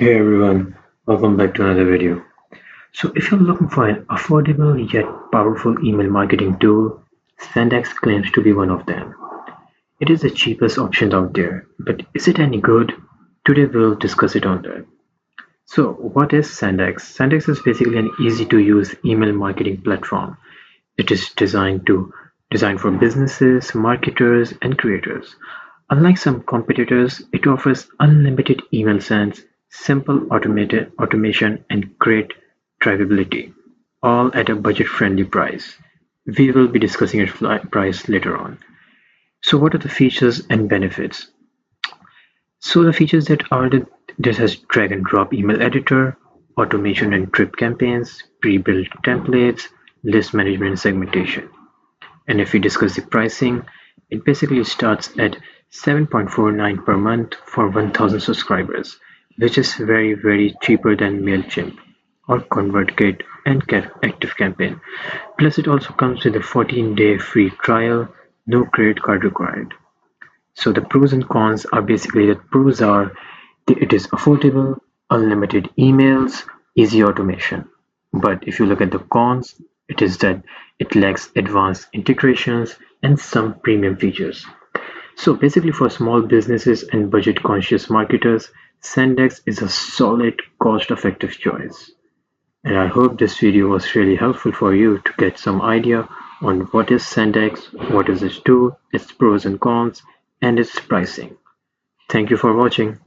Hey everyone, welcome back to another video. So if you're looking for an affordable yet powerful email marketing tool, SendX claims to be one of them. It is the cheapest option out there, but is it any good? Today we'll discuss it on that. So what is SendX? SendX is basically an easy to use email marketing platform. It is designed for businesses, marketers, and creators. Unlike some competitors, it offers unlimited email sends, simple automated automation, and great drivability, all at a budget-friendly price. We will be discussing its price later on. So, what are the features and benefits? So, the features that are this has drag and drop email editor, automation and drip campaigns, pre-built templates, list management and segmentation. And if we discuss the pricing, it basically starts at 7.49 per month for 1000 subscribers, which is very cheaper than MailChimp or ConvertKit and ActiveCampaign. Plus it also comes with a 14-day free trial, no credit card required. So the pros and cons are basically that pros are it is affordable, unlimited emails, easy automation. But if you look at the cons, it is that it lacks advanced integrations and some premium features. So basically for small businesses and budget conscious marketers, SendX is a solid cost-effective choice. And I hope this video was really helpful for you to get some idea on what is SendX, what is its tool, its pros and cons, and its pricing. Thank you for watching.